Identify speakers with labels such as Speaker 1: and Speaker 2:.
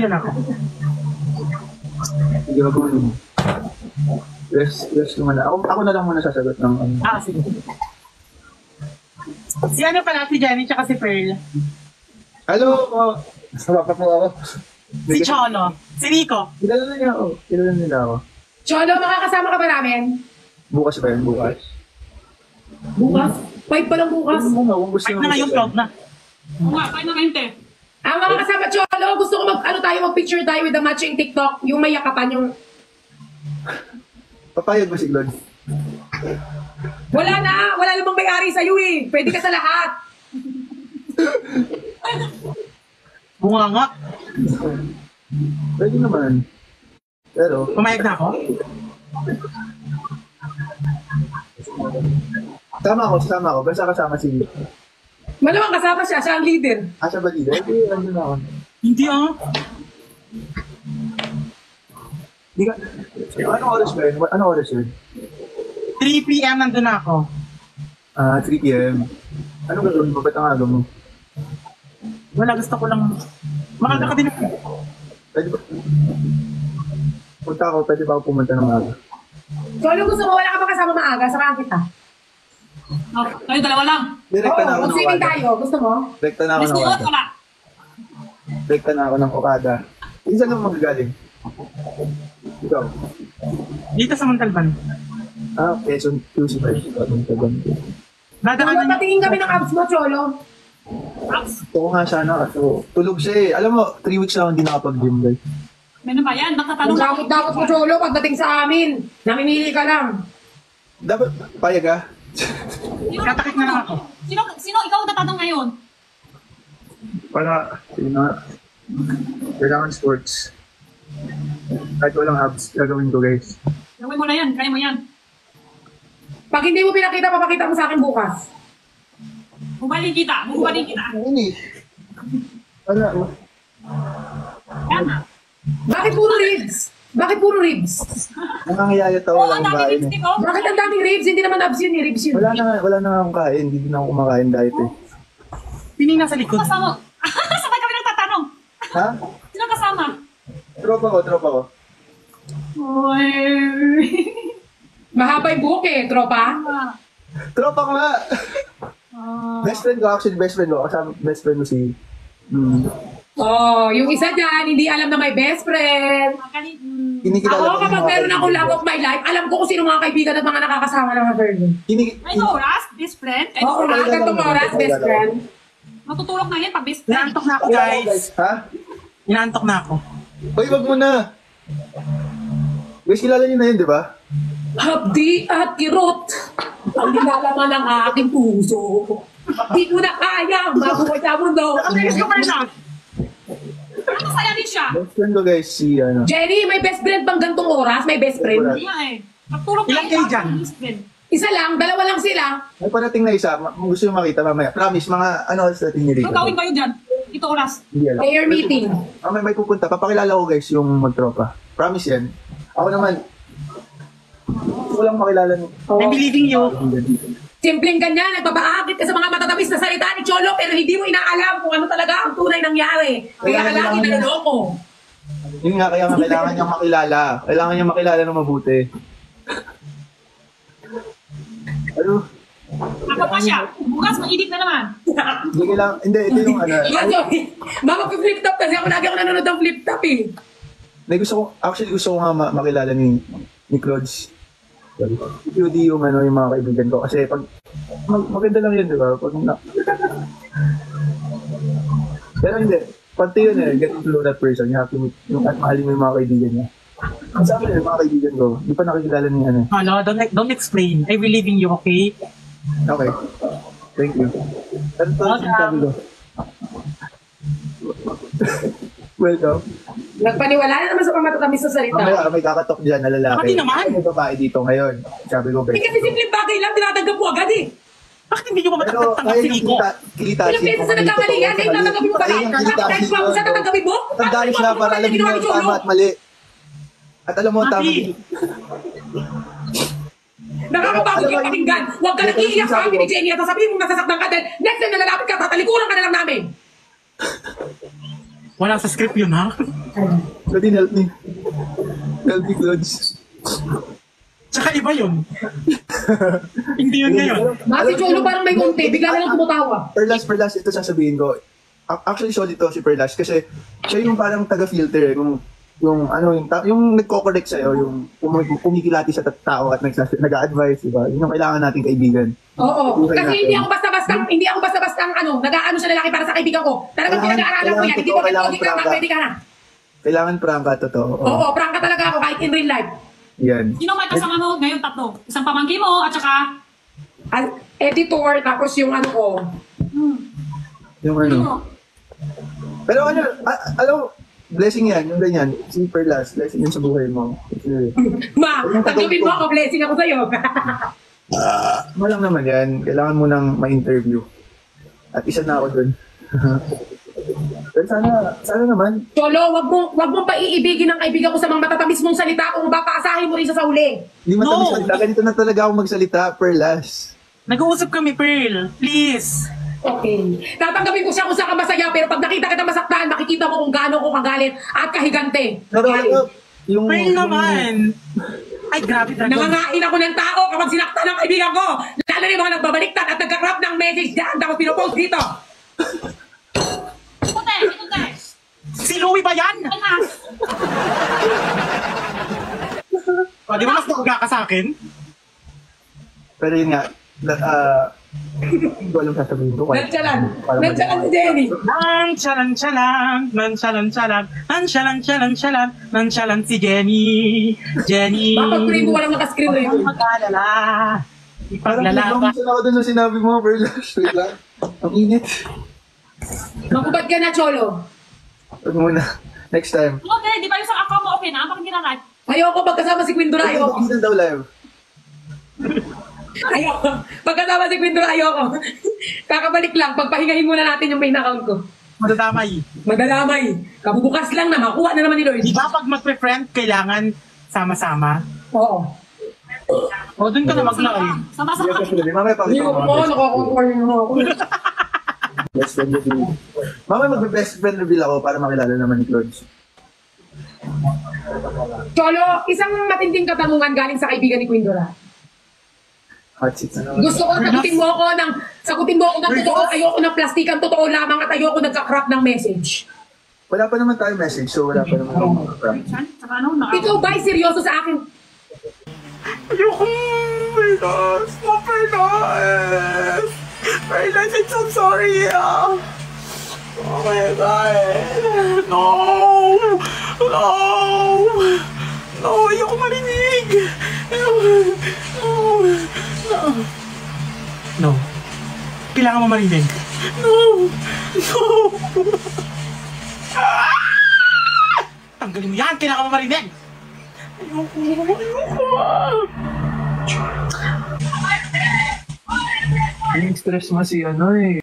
Speaker 1: nandun ako.
Speaker 2: Hindi ba kung ano? Yes naman. Ako na lang muna sasagot ng ano.
Speaker 1: Sige. Si ano pala, si Jenny tsaka si Pearl.
Speaker 2: Hello po! Sama pa po ako.
Speaker 1: Si Cholo. Si Rico.
Speaker 2: Kilala nila ako.
Speaker 3: Cholo, makakasama ka ba namin?
Speaker 2: Bukas ba yun? Bukas?
Speaker 3: Bukas? 5 pa lang bukas.
Speaker 2: Kung gusto
Speaker 1: Kahit na ngayon, 12 na.
Speaker 4: Oo nga, kayo na 20.
Speaker 3: Mga kasama, Cholo, gusto ko mag-picture tayo with the matching TikTok. Yung may yakapan, yung...
Speaker 2: Papayag ba si Glod?
Speaker 3: Wala namang may-ari sa'yo eh. Pwede ka sa lahat.
Speaker 1: Bunga nga.
Speaker 2: Pwede naman. Pero...
Speaker 1: Pumayag na ako.
Speaker 2: Sama ako. Basta kasama si...
Speaker 3: Malamang kasama siya ang leader.
Speaker 2: Siya ba leader? Hindi, andun ako.
Speaker 1: Hindi ah.
Speaker 2: Hindi ka... Anong oras ba yun? Anong oras yun?
Speaker 1: 3 p.m. nandun na ako.
Speaker 2: 3 p.m. Anong gagawin mo? Ba't ang aga mo?
Speaker 1: Wala, gusto ko lang. Makaka ka din ako.
Speaker 2: Pwede ba? Punta ako, pwede ba ako pumunta ng aga?
Speaker 3: Cholo, gusto mo wala ka ba kasama maaga? Samahan kita.
Speaker 4: Kayo dalawa lang.
Speaker 2: Direkta na ako ng
Speaker 3: Mag-swimming
Speaker 2: Okada.
Speaker 3: tayo. Gusto mo?
Speaker 2: Direkta na ako
Speaker 4: Miss
Speaker 2: ng
Speaker 4: Kulot,
Speaker 2: Okada.
Speaker 4: wala.
Speaker 2: Direkta na ako ng Okada. Isa lang magagaling. Ikaw.
Speaker 1: Dito sa Montalban.
Speaker 2: Quezon QC ba?
Speaker 3: Cholo,
Speaker 1: Dadaanan
Speaker 3: patingin kami ng abs mo, Cholo.
Speaker 2: Gusto ko nga sana kasi tulog siya eh. Alam mo, 3 weeks na ako hindi nakapag-gym guys.
Speaker 4: May na ba yan?
Speaker 3: Ang
Speaker 4: Nakatanong ako.
Speaker 3: dakot-dakot mo, Cholo, pagdating sa amin. Namimili ka lang.
Speaker 2: Dapat, payag ka?
Speaker 1: Katakit na lang ako.
Speaker 4: Sino ikaw ang tatanong ngayon?
Speaker 2: Para, kailangan sports. Kahit walang abs, gagawin ko guys.
Speaker 4: Gawin mo na yan. Kaya mo yan.
Speaker 3: Pag hindi mo pinakita, papakita mo sa akin bukas.
Speaker 4: Bubaling kita. Bubaling kita.
Speaker 2: Ini. Ano?
Speaker 4: Yan na.
Speaker 3: Bakit puro ribs? Bakit puro ribs?
Speaker 2: Nangangayayat ako
Speaker 4: Oo,
Speaker 2: lang
Speaker 4: ang dami
Speaker 2: kain eh.
Speaker 4: lipstick ko.
Speaker 3: Bakit ang daming ribs? Hindi naman abs yun eh, ribs yun.
Speaker 2: Wala na akong kain. Hindi din ako kumakain dahil eh.
Speaker 1: Pining nasa likod.
Speaker 4: Kasama. Sabay kami nagtatanong.
Speaker 2: Ha?
Speaker 4: Sino kasama?
Speaker 2: Tropa ko.
Speaker 4: Uy.
Speaker 3: Mahaba yung buhok eh, tropa.
Speaker 2: Tropa ko nga! Best friend ko, actually best friend ko. Kasama best friend mo si...
Speaker 3: Oh, yung isa dyan, hindi alam na may best friend.
Speaker 2: Kinikilala
Speaker 3: Ako,
Speaker 2: ko yung
Speaker 3: kapag
Speaker 2: mga
Speaker 3: meron akong
Speaker 2: kaibigan
Speaker 3: love
Speaker 2: ko.
Speaker 3: of my life, alam ko kung sino mga kaibigan at mga nakakasama ng mga girl.
Speaker 4: Ay, oras, best friend. Ay,
Speaker 3: Oo, mga gantong oras, best friend.
Speaker 4: matutulog na yan pag best friend.
Speaker 1: Inaantok na ako, guys.
Speaker 2: Ha?
Speaker 1: Inaantok na ako.
Speaker 2: Uy, wag mo na! Guys, kilala niyo na yun, di ba?
Speaker 3: Hapdi at kirot, ang nilalaman ng aking puso. Di ko na kaya, mabuhay sa mundo.
Speaker 1: Ang bilis ko pa rin ah.
Speaker 4: Ano saya din siya?
Speaker 2: Best friend ko guys, si ano.
Speaker 3: Jenny, may best friend bang gantong oras? May best friend?
Speaker 2: Wala.
Speaker 4: Iya eh. Magtulog
Speaker 1: Ilan kayo dyan?
Speaker 4: best friend.
Speaker 3: Isa lang, dalawa lang sila.
Speaker 2: May parating na isa, gusto yung makita mamaya. Promise, mga ano sa ating nilito.
Speaker 4: Ang gawin kayo dyan? Ito oras.
Speaker 2: Hindi alam.
Speaker 3: Prayer meeting.
Speaker 2: May pupunta. Papakilala ko guys yung magtropa. Promise yan. Ako naman, gusto ko lang makilala ng...
Speaker 1: I'm believing you.
Speaker 3: Simpleng ganyan, nagbabaakit ka sa mga matatabis na salita ni Cholo pero hindi mo inaalam kung ano talaga ang tunay nangyari. Kaya ka lagi naloloko.
Speaker 2: Yun nga, kaya nga kailangan niyang makilala. Kailangan niyang makilala ng mabuti. Ano?
Speaker 4: Ako pa siya. Bukas mag-edit na naman.
Speaker 2: Hindi kailangan, hindi, ito yung ano.
Speaker 3: Mama, flip top kasi ako lagi ako nanonood ng flip top eh.
Speaker 2: Actually gusto ko nga makilala ni Clods. Hindi yung ano, yung mga kaibigan ko. Kasi pag, maganda lang yun, di ba? Pag pero hindi. Pati yun eh, get to know that person. You have to meet, at mahalin mo yung mga kaibigan niya. Kasi ako yung mga kaibigan ko, di pa nakikilala ni ano.
Speaker 1: Ano, don't explain. I believe in you, okay?
Speaker 2: Okay. Thank you. Ano to yung sabi ko? Welcome.
Speaker 3: Nagpaniwala na naman sa mga matatamis na salita.
Speaker 2: May kakatok dyan na lalaki.
Speaker 1: Pati naman.
Speaker 2: May babae dito ngayon. Sabi ko,
Speaker 3: Eh
Speaker 2: guys.
Speaker 3: kasi simpleng bagay lang, tinatanggap mo agad eh.
Speaker 1: Bakit hindi nyo ba
Speaker 2: Pero
Speaker 1: matatanggap
Speaker 2: kaya
Speaker 1: si
Speaker 2: yung
Speaker 1: Rico?
Speaker 2: kilita
Speaker 3: Ilang beses na nagkamalian, eh, tatanggapin mo ba?
Speaker 2: Kaya yung kilita
Speaker 3: Kahit pa sa tatanggapin mo?
Speaker 2: Tandaan siya para alam niyo yung tama at mali. At alam mo ang tama.
Speaker 1: Mati.
Speaker 3: Nakakapagod yung pakinggan. Huwag ka nang iiyak sa amin ni Jenny at sasabihin mo nasasaktan ka din. Next time na lalapit ka, tatalikuran ka na lang namin.
Speaker 1: Wala sa script yun, ha?
Speaker 2: Claudine, help me. Help me, Claude.
Speaker 1: Tsaka iba yun. Hindi yun ngayon.
Speaker 3: Si Cholo parang may unti, bigla na lang tumutawa.
Speaker 2: Perlas, ito sasabihin ko. Actually, solid to si Perlas kasi siya yung parang taga-filter eh. Yung nagko-correct sa'yo, yung kumikilati sa tao at nag-a-advise, diba? Yun yung kailangan nating kaibigan.
Speaker 3: Oo.
Speaker 2: Okay
Speaker 3: Kasi
Speaker 2: natin.
Speaker 3: hindi ako basta-basta nag-aano sa lalaki para sa kaibigan ko. Talagang pinag-aaralan ko yan. Hindi ko pwede ka, pwede ka na.
Speaker 2: Kailangan prangka, totoo.
Speaker 3: Oo, prangka talaga ako kahit in real life.
Speaker 2: Yan.
Speaker 4: Sino may kasama mo ngayon tatlo? Isang pamangkin mo at saka...
Speaker 3: Editor, tapos yung ano ko.
Speaker 2: Yung ano. Pero alam, blessing yan, yung ganyan. Si Perlas, blessing yan sa buhay mo.
Speaker 3: Ma, tanggapin mo ako, blessing ako sa'yo.
Speaker 2: Malang naman yan. Kailangan mo nang ma-interview. At isa na ako dun. Pero sana naman.
Speaker 3: Cholo, wag mong paiibigin ang kaibigan ko sa mga matatamis mong salita kung papaasahin mo rin siya sa huli.
Speaker 2: Hindi matamis
Speaker 1: No.
Speaker 2: salita. Ganito na talaga ako magsalita, Perlas.
Speaker 1: Nag-uusap kami, Pearl. Please.
Speaker 3: Okay. Tatanggapin ko siya kung saan ka masaya, pero pag nakita kita masaktan, makikita mo kung gaano ko kagalit at kahigante.
Speaker 2: Pero yung...
Speaker 1: Pearl naman. Ay, grabe talaga.
Speaker 3: Nangangain ako ng tao kapag sinaktan ng kaibigan ko. Lalo na yung mga nagbabaliktad at nagka-crop ng message dyan tapos pinopost dito.
Speaker 4: Ito, te.
Speaker 1: Si Louie ba yan?
Speaker 4: Alas.
Speaker 1: O, di ba mas nakuga ka sa akin?
Speaker 2: Pero yun nga, hindi ko alam sasabihin ko.
Speaker 3: Nantsalan si Jenny.
Speaker 1: Nantsalan si Jenny.
Speaker 3: Bakit screen mo walang naka-screen rin?
Speaker 1: Mag-alala.
Speaker 2: Parang
Speaker 1: Ipaglalaba.
Speaker 2: nagmamansin ako dun sa sinabi mo, Perlas. Wait lang. Ang init.
Speaker 3: Makubad ka na, Cholo.
Speaker 2: Huwag muna. Next time.
Speaker 4: Okay, di ba yung sa account mo okay na? Bakit ginanay?
Speaker 3: Ayoko pagkasama si Quindura, ayoko.
Speaker 2: Hindi daw live.
Speaker 3: Ayoko. Pagkasama si Quindura, ayoko. Kakabalik lang, pagpahingahin muna natin yung main account ko.
Speaker 1: Madadamay.
Speaker 3: Madalamay. Kabubukas lang na, makuha na naman ni Lloyd.
Speaker 1: Di ba pag magpe-friend, kailangan sama-sama?
Speaker 3: Oo.
Speaker 1: O, dun ka na mag-live.
Speaker 4: Sama-sama.
Speaker 2: Mamaya
Speaker 3: Hindi ko
Speaker 2: pakita
Speaker 3: po,
Speaker 2: ko.
Speaker 3: nakakonform mo ako.
Speaker 2: Best friend reveal. Mamaya magbe-best friend reveal ako para makilala naman ni Claude.
Speaker 3: Cholo, isang matinding katanungan galing sa kaibigan ni Quindura.
Speaker 2: Hot seat na naman.
Speaker 3: Gusto ko sagutin mo ako ng totoo, ayoko ng plastikan, totoo lamang at ayoko nagka-crop ng message.
Speaker 2: Wala pa naman tayo message, so wala pa naman.
Speaker 4: Saka ano,
Speaker 3: Ikaw ba ay seryoso sa akin?
Speaker 1: Ayoko! Perlas! Oh, Perlas! Perlas, I'm so sorry! Oh my God! No! No! No! Ayoko marinig! No! No! No! Kailangan mo marinig. No! No! Ah! Tanggalin mo yan! Kailangan mo marinig!
Speaker 2: Yung stress mo si ano eh.